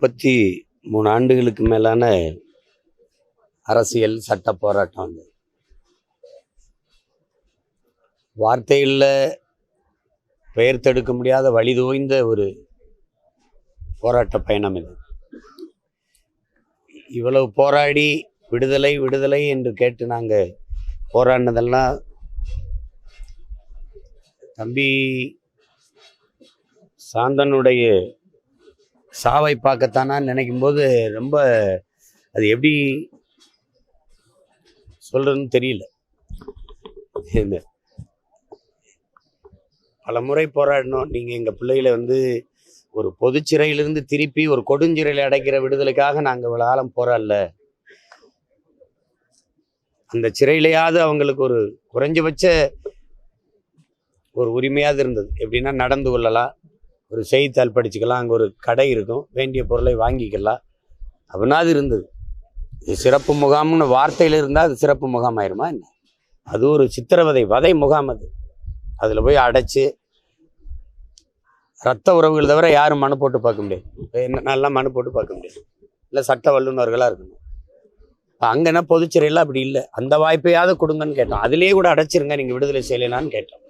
33 ஆண்டுகளுக்கு மேலான அரசியல் சட்ட போராட்டம். வந்து வார்த்தைகளில் பெயர்த்தெடுக்க முடியாத வலிதோய்ந்த ஒரு போராட்ட பயணம் இது. இவ்வளவு போராடி விடுதலை விடுதலை என்று கேட்டு நாங்கள் போராடினதெல்லாம் தம்பி சாந்தனுடைய சாவை பார்க்கத்தானான்னு நினைக்கும் போது ரொம்ப அது எப்படி சொல்றதுன்னு தெரியல. பல முறை போராடினோம். நீங்கள் எங்கள் பிள்ளைகளை வந்து ஒரு பொது சிறையிலிருந்து திருப்பி ஒரு கொடுஞ்சிறையில் அடைக்கிற விடுதலைக்காக நாங்கள் இவ்வளோ காலம் போராடல. அந்த சிறையிலையாவது அவங்களுக்கு ஒரு குறைஞ்சபட்ச ஒரு உரிமையாவது இருந்தது. எப்படின்னா நடந்து கொள்ளலாம், ஒரு செய்தித்தாள் படிச்சுக்கலாம், அங்கே ஒரு கடை இருக்கும், வேண்டிய பொருளை வாங்கிக்கலாம், அப்படின்னா அது இருந்தது. இது சிறப்பு முகாம்னு வார்த்தையில் இருந்தால் அது சிறப்பு முகாம் ஆயிருமா என்ன? அது ஒரு வதை முகாம். அதில் போய் அடைச்சி ரத்த உறவுகள் தவிர யாரும் மனு போட்டு பார்க்க முடியாது. நல்லா மனு போட்டு பார்க்க முடியாது. இல்லை சட்ட வல்லுநர்களாக இருக்கணும். அங்கன்னா பொதுச்சிறையெல்லாம் அப்படி இல்லை. அந்த வாய்ப்பையாவது கொடுங்கன்னு கேட்டோம். அதிலேயே கூட அடைச்சிருங்க, நீங்கள் விடுதலை செய்யலைனான்னு கேட்டோம்.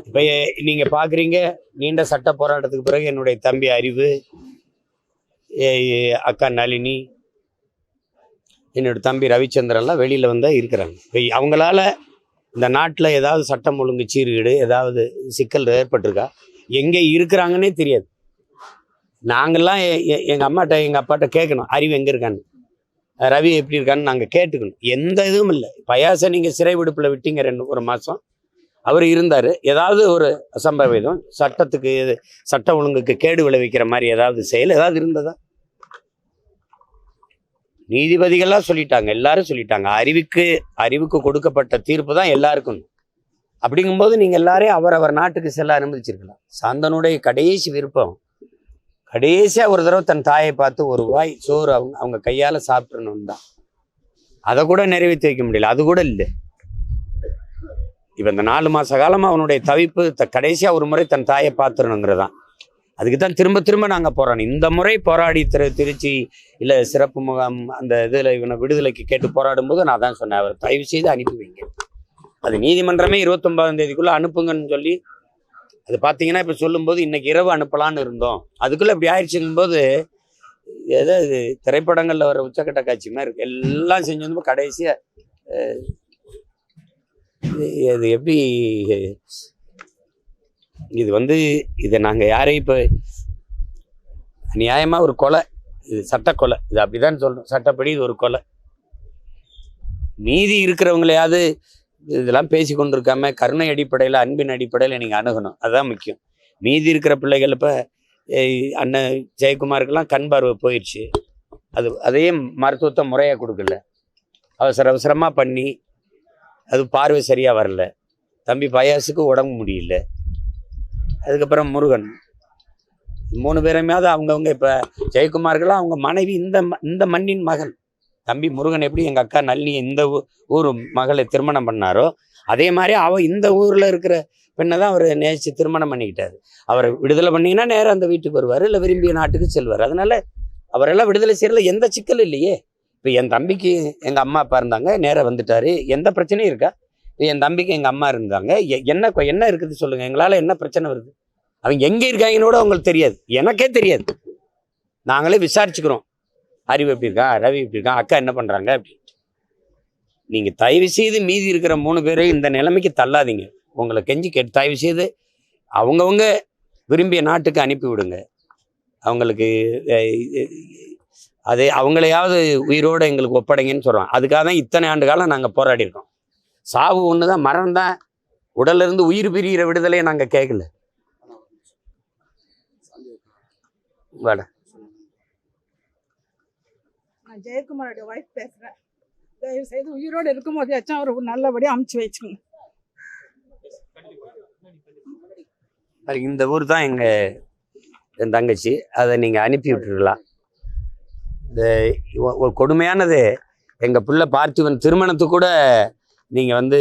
இப்போ நீங்கள் பார்க்குறீங்க, நீண்ட சட்ட போராட்டத்துக்கு பிறகு என்னுடைய தம்பி அறிவு, அக்கா நளினி, என்னோட தம்பி ரவிச்சந்திரன்லாம் வெளியில் வந்தால் இருக்கிறாங்க. இப்போ அவங்களால இந்த நாட்டில் ஏதாவது சட்டம் ஒழுங்கு சீர்கேடு ஏதாவது சிக்கல் ஏற்பட்டிருக்கா? எங்கே இருக்கிறாங்கன்னே தெரியாது. நாங்கள்லாம் எங்கள் அம்மாட்ட எங்கள் அப்பாட்ட கேட்கணும், அறிவு எங்கே இருக்கான்னு, ரவி எப்படி இருக்கான்னு நாங்கள் கேட்டுக்கணும். எந்த இதுவும் இல்லை. பயாசை நீங்கள் சிறை விடுப்பில் விட்டீங்க ஒரு மாதம், அவர் இருந்தார். ஏதாவது ஒரு அசம்பாவிதம் சட்டத்துக்கு சட்ட ஒழுங்குக்கு கேடு விளைவிக்கிற மாதிரி ஏதாவது செயல் ஏதாவது இருந்ததா? நீதிபதிகள்லாம் சொல்லிட்டாங்க, எல்லாரும் சொல்லிட்டாங்க. அறிவுக்கு கொடுக்கப்பட்ட தீர்ப்பு தான் எல்லாருக்கும். அப்படிங்கும்போது நீங்கள் எல்லாரையும் அவர் நாட்டுக்கு செல்ல அனுமதிச்சிருக்கலாம். சாந்தனுடைய கடைசி விருப்பம், கடைசியாக ஒரு தடவை தன் தாயை பார்த்து ஒரு வாய் சோறு அவங்க கையால் சாப்பிடணும் தான். அதை கூட நிறைவேற்றி வைக்க முடியல. அது கூட இல்லை. இப்போ இந்த 4 மாத காலமாக அவனுடைய தவிப்பு கடைசியாக ஒரு முறை தன் தாயை பார்த்துடணுங்கிறதான். அதுக்கு தான் திரும்ப திரும்ப நாங்கள் போராடணும். இந்த முறை போராடி திருச்சி இல்லை சிறப்பு முகாம் அந்த இதில் இவனை விடுதலைக்கு கேட்டு போராடும் போது நான் தான் சொன்னேன், அவர் தயவு செய்து அனுப்பி வைங்க. அது நீதிமன்றமே 29ஆம் தேதிக்குள்ளே அனுப்புங்கன்னு சொல்லி, அது பார்த்தீங்கன்னா இப்போ சொல்லும்போது இன்னைக்கு இரவு அனுப்பலான்னு இருந்தோம், அதுக்குள்ளே இப்படி ஆயிடுச்சுங்கும்போது ஏதாவது திரைப்படங்களில் வர உச்சக்கட்ட காட்சி மாதிரி இருக்கு. எல்லாம் செஞ்சு வந்து கடைசியாக அது எப்படி இது வந்து இதை நாங்கள் யாரையும் இப்போ நியாயமாக ஒரு கொலை, இது சட்ட கொலை, இது அப்படிதான் சொல்லணும். சட்டப்படி இது ஒரு கொலை. நீதி இருக்கிறவங்களையாவது இதெல்லாம் பேசி கொண்டு இருக்காம கருணை அடிப்படையில் அன்பின் அடிப்படையில் நீங்கள் அணுகணும். அதுதான் முக்கியம். மீதி இருக்கிற பிள்ளைகள் இப்போ அண்ணன் ஜெயக்குமாருக்கெல்லாம் கண் பார்வை போயிடுச்சு. அதையே மருத்துவத்தை முறையாக கொடுக்கல, அவசரமாக பண்ணி அது பார்வை சரியாக வரல. தம்பி பயாசுக்கு உடம்பு முடியல. அதுக்கப்புறம் முருகன், 3 பேருமையாவது அவங்கவுங்க. இப்போ ஜெயக்குமாருக்கெல்லாம் அவங்க மனைவி இந்த மண்ணின் மகள். தம்பி முருகன் எப்படி எங்கள் அக்கா நளினி இந்த ஊர் மகளை திருமணம் பண்ணாரோ, அதே மாதிரி அவள் இந்த ஊரில் இருக்கிற பெண்ணை தான் அவர் நேசித்து திருமணம் பண்ணிக்கிட்டார். அவரை விடுதலை பண்ணிங்கன்னா நேராக அந்த வீட்டுக்கு வருவார், இல்லை விரும்பிய நாட்டுக்கு செல்வார். அதனால அவரெல்லாம் விடுதலை செய்யறதுல எந்த சிக்கலும் இல்லையே. இப்போ என் தம்பிக்கு எங்கள் அம்மா அப்பா இருந்தாங்க, நேராக வந்துட்டார், எந்த பிரச்சனையும் இருக்கா? இப்போ என் தம்பிக்கு எங்கள் அம்மா இருந்தாங்க, என்ன இருக்குது சொல்லுங்கள், எங்களால் என்ன பிரச்சனை வருது? அவங்க எங்கே இருக்காங்கன்னு கூட அவங்களுக்கு தெரியாது, எனக்கே தெரியாது. நாங்களே விசாரிச்சுக்கிறோம், அறிவு எப்படி இருக்கா, ரவி எப்படி இருக்கா, அக்கா என்ன பண்ணுறாங்க அப்படின்ட்டு. நீங்கள் தயவு செய்து மீதி இருக்கிற 3 பேரையும் இந்த நிலைமைக்கு தள்ளாதீங்க. உங்களை கெஞ்சி கேட்டு தயவு செய்து அவங்கவுங்க விரும்பிய நாட்டுக்கு அனுப்பி விடுங்க. அவங்களுக்கு அதே அவங்களையாவது உயிரோடு எங்களுக்கு ஒப்படைங்கன்னு சொல்கிறோம். அதுக்காக தான் இத்தனை ஆண்டு காலம் நாங்கள் போராடி இருக்கோம். சாவு ஒன்று தான், மரணம் தான். உடல்ல இருந்து உயிர் பிரிகிற விடுதலையை நாங்கள் கேட்கல. வாடா, நான் ஜெயக்குமாரோட ஒய்ஃப் பேசுகிறேன். தயவு செய்து உயிரோடு இருக்கும்போது ஏச்சும் அவர் நல்லபடியாக அமுச்சு வச்சுக்கோங்க. இந்த ஊர் தான் என் தங்கச்சி, அதை நீங்கள் அனுப்பி விட்டுருக்கலாம். இந்த ஒரு கொடுமையானது, எங்கள் பிள்ளை பார்த்திபன் திருமணத்துக்கு கூட நீங்கள் வந்து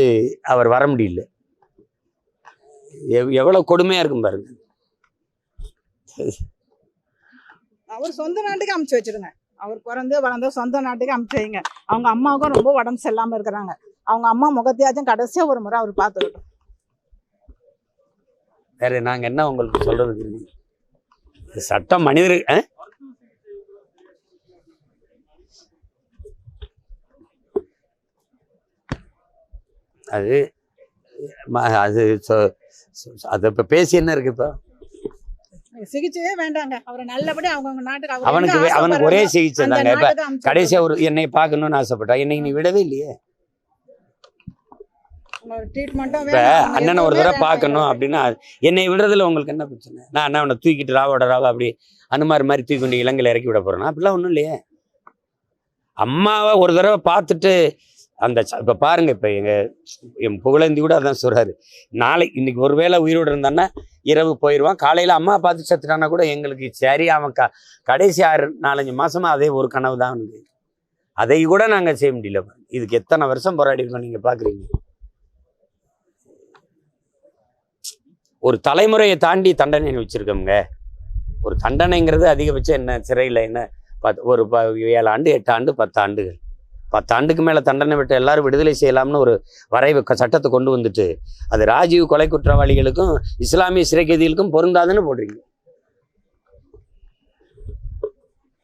அவர் வர முடியல. எவ்வளோ கொடுமையாக இருக்கும் பாருங்க. அவர் சொந்த நாட்டுக்கு அமுச்சு வச்சிருங்க. அவர் பிறந்து வளர்ந்த சொந்த நாட்டுக்கு அமுச்சு வைங்க. அவங்க அம்மாவுக்கும் ரொம்ப உடம்பு சரியில்லாம இருக்கிறாங்க. அவங்க அம்மா முகத்தையாச்சும் கடைசியா ஒரு முறை அவர் பார்த்துக்கிட்டோம். வேற நாங்க என்ன உங்களுக்கு சொல்றதுக்கு இருக்கு? சட்டம் மனிதர் அது அது அது இப்ப பேசி என்ன இருக்கு? இப்போ சிகிச்சையே வேண்டாங்க. அவரை நல்லபடியா அவங்க நாட்டுக்கு அவனுக்கு ஒரே சிகிச்சை தாங்க. இப்ப கடைசியா ஒரு என்னை பார்க்கணும்னு ஆசைப்பட்டா, என்னை நீ விடவே இல்லையே. இப்ப அண்ணனை ஒரு தடவை பார்க்கணும் அப்படின்னா என்னை விடுறதுல உங்களுக்கு என்ன பிரச்சனை? நான் அவனை தூக்கிட்டு ராவோட அப்படி அனுமார் மாதிரி தூக்கி கொண்டு இலங்கையில இறக்கி விட போறேன்னா அப்படிலாம் ஒண்ணும் இல்லையே. அம்மாவை ஒரு தடவை பார்த்துட்டு அந்த இப்ப பாருங்க, இப்ப என் புகழேந்தி கூட அதான் சொல்றாரு. இன்னைக்கு ஒருவேளை உயிரோடு இருந்தான்னா இரவு போயிடுவான், காலையில அம்மா பார்த்து செத்துட்டானா கூட எங்களுக்கு சரி. அவன் கடைசி 4-5 மாசமா அதே ஒரு கனவு தான் உண்டு. அதை கூட நாங்க செய்ய முடியல. இதுக்கு எத்தனை வருஷம் போராடி இருக்கோம் நீங்க பாக்குறீங்க. ஒரு தலைமுறையை தாண்டி தண்டனை வச்சிருக்கோங்க. ஒரு தண்டனைங்கிறது அதிகபட்சம் என்ன, சிறையில் என்ன ஒரு 7 ஆண்டு 8 ஆண்டு 10 ஆண்டுகள். 10 ஆண்டுக்கு மேலே தண்டனை விட்டு எல்லாரும் விடுதலை செய்யலாம்னு ஒரு வரைவு சட்டத்தை கொண்டு வந்துட்டு அது ராஜீவ் கொலை குற்றவாளிகளுக்கும் இஸ்லாமிய சிறை கைதிகளுக்கும் பொருந்தாதுன்னு போடுறீங்க.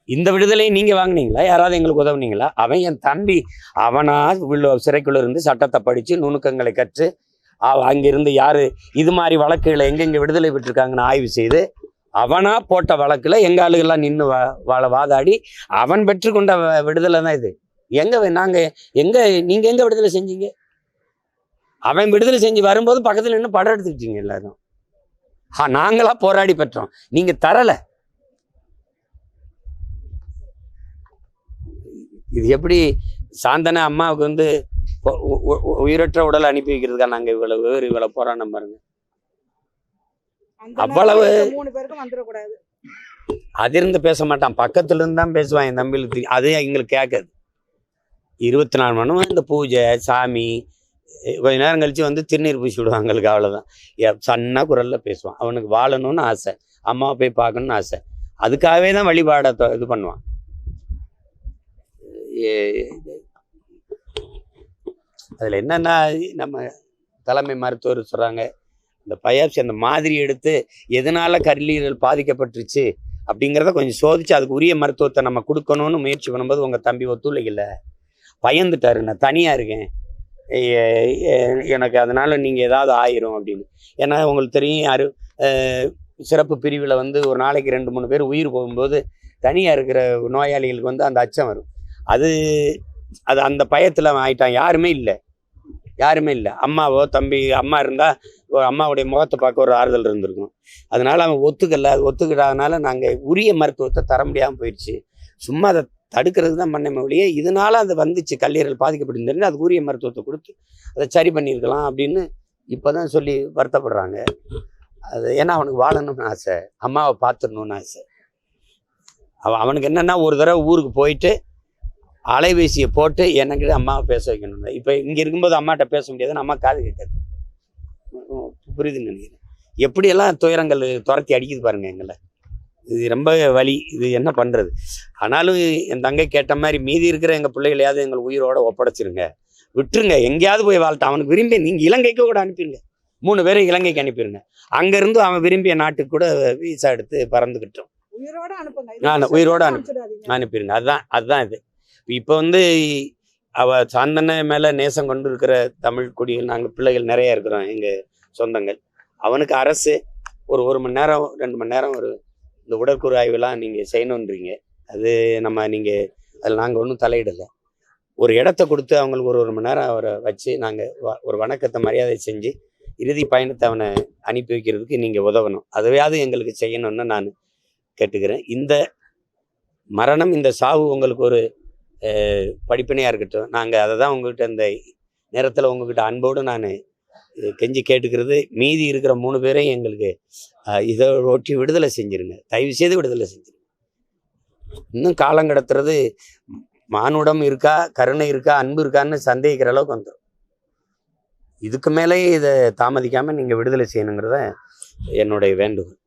இந்த விடுதலையை நீங்க வாங்கினீங்களா? யாராவது எங்களுக்கு உதவுனீங்களா? அவன் என் தம்பி, அவனா சிறைக்குள்ள இருந்து சட்டத்தை படிச்சு நுணுக்கங்களை கற்று அங்கிருந்து யாரு இது மாதிரி வழக்குகளை எங்கெங்க விடுதலை பெற்றிருக்காங்கன்னு ஆய்வு செய்து அவனா போட்ட வழக்குல எங்க ஆளுகள்லாம் நின்று வாதாடி அவன் பெற்றுக்கொண்ட விடுதலை தான் இது. நீங்க எங்க விடுதலை செஞ்சீங்க? அவன் விடுதலை செஞ்சு வரும்போது பக்கத்துல நின்று படம் எடுத்துக்கிட்டீங்க எல்லாரும். நாங்களா போராடி பெற்றோம், நீங்க தரல. இது எப்படி சாந்தனை அம்மாவுக்கு உயிரற்ற உடலை அனுப்பி வைக்கிறதுக்கா நாங்க இவ்வளவு போராட்டம் பாருங்க. அவ்வளவு அதிர்ந்து பேச மாட்டான், பக்கத்துல இருந்து தான் பேசுவான். என் தம்பிகளுக்கு அது எங்களுக்கு கேட்காது. 24 மணி நேரம் இந்த பூஜை சாமி கொஞ்ச நேரம் கழிச்சு திருநீர் பூசி விடுவாங்க. எங்களுக்கு அவ்வளவுதான். சன்னா குரல்ல பேசுவான். அவனுக்கு வாழணும்னு ஆசை, அம்மாவை போய் பார்க்கணும்னு ஆசை. அதுக்காகவே தான் வழிபாட இது பண்ணுவான். அதுல என்னன்னா, நம்ம தலைமை மருத்துவர் சொல்றாங்க, இந்த பயாப்சி அந்த மாதிரி எடுத்து எதனால கல்லீரல் பாதிக்கப்பட்டுருச்சு அப்படிங்கிறத கொஞ்சம் சோதிச்சு அதுக்கு உரிய மருத்துவத்தை நம்ம கொடுக்கணும்னு முயற்சி பண்ணும்போது உங்க தம்பி ஒத்துழைக்கல, பயந்துட்டாரு. நான் தனியா இருக்கேன், எனக்கு அதனால நீங்க ஏதாவது ஆயிரும் அப்படின்னு. ஏன்னா உங்களுக்கு தெரியும், யாரு சிறப்பு பிரிவில் ஒரு நாளைக்கு 2-3 பேர் உயிர் போகும்போது தனியா இருக்கிற நோயாளிகளுக்கு அந்த அச்சம் வரும். அது அந்த பயத்துல ஆயிட்டான். யாருமே இல்லை. அம்மாவோ தம்பி, அம்மா இருந்தா அம்மாவுடைய முகத்தை பார்க்க ஒரு ஆறுதல் இருந்திருக்கும். அதனால அவன் ஒத்துக்கிடாதனால நாங்க உரிய மருத்துவத்தை தர முடியாம போயிடுச்சு. சும்மா அதை தடுக்கிறது தான் பண்ண முடியே. இதனால அது வந்துச்சு, கல்லீரல் பாதிக்கப்பட்டு அதுக்கு உரிய மருத்துவத்தை கொடுத்து அதை சரி பண்ணியிருக்கலாம் அப்படின்னு இப்போதான் சொல்லி வருத்தப்படுறாங்க. அது ஏன்னா அவனுக்கு வாழணும்னு ஆசை, அம்மாவை பார்த்துடணும்னு ஆசை. அவனுக்கு என்னன்னா, ஒரு தடவை ஊருக்கு போயிட்டு அலைபேசியை போட்டு எனக்கு அம்மாவை பேச வைக்கணும். இப்போ இங்கே இருக்கும்போது அம்மாட்ட பேச முடியாது, அம்மா காது கேட்காது. புரியுதுன்னு நினைக்கிறேன். எப்படியெல்லாம் துயரங்கள் துரத்தி அடிக்குது பாருங்க எங்களை. இது ரொம்ப வலி. இது என்ன பண்ணுறது? ஆனாலும் என் தங்கை கேட்ட மாதிரி மீதி இருக்கிற எங்கள் பிள்ளைகளையாவது எங்கள் உயிரோட ஒப்படைச்சிருங்க, விட்டுருங்க, எங்கேயாவது போய் வாழ்த்தான். அவனுக்கு விரும்பி நீங்கள் இலங்கைக்கு கூட அனுப்பிடுங்க, 3 பேரை இலங்கைக்கு அனுப்பிடுங்க. அங்கேருந்து அவன் விரும்பிய நாட்டுக்கு கூட வீசா எடுத்து பறந்துக்கிட்டோம். உயிரோட அனுப்பிடுங்க. அதுதான் இது. இப்போ சாந்தனை மேலே நேசம் கொண்டு இருக்கிற தமிழ் குடிகள் நாங்கள் பிள்ளைகள் நிறைய இருக்கிறோம், எங்கள் சொந்தங்கள். அவனுக்கு அரசு ஒரு மணி நேரம் 2 மணி நேரம் இந்த உடற்கூறு ஆய்வெல்லாம் நீங்கள் செய்யணுன்றீங்க. அது நீங்கள் அதில் நாங்கள் ஒன்றும் தலையிடலை. ஒரு இடத்த கொடுத்து அவங்களுக்கு ஒரு மணி நேரம் அவரை வச்சு நாங்கள் ஒரு வணக்கத்தை மரியாதை செஞ்சு இறுதி பயணத்தை அவனை அனுப்பி வைக்கிறதுக்கு நீங்கள் உதவணும். அதுவையாவது எங்களுக்கு செய்யணும்னு நான் கேட்டுக்கிறேன். இந்த மரணம், இந்த சாவு உங்களுக்கு ஒரு படிப்பினையாக இருக்கட்டும். நாங்கள் அதை தான் உங்ககிட்ட இந்த நேரத்தில் உங்ககிட்ட அன்போடு நான் கெஞ்சி கேட்டுக்கிறது. மீதி இருக்கிற 3 பேரையும் எங்களுக்கு இதை ஒட்டி விடுதலை செஞ்சிருங்க, தயவு செய்து விடுதலை செஞ்சிருங்க. இன்னும் காலம் கடத்துறது மானுடம் இருக்கா, கருணை இருக்கா, அன்பு இருக்கான்னு சந்தேகிக்கிற அளவுக்கு வந்துடும். இதுக்கு மேலே இதை தாமதிக்காமல் நீங்கள் விடுதலை செய்யணுங்கிறத என்னுடைய வேண்டுகோள்.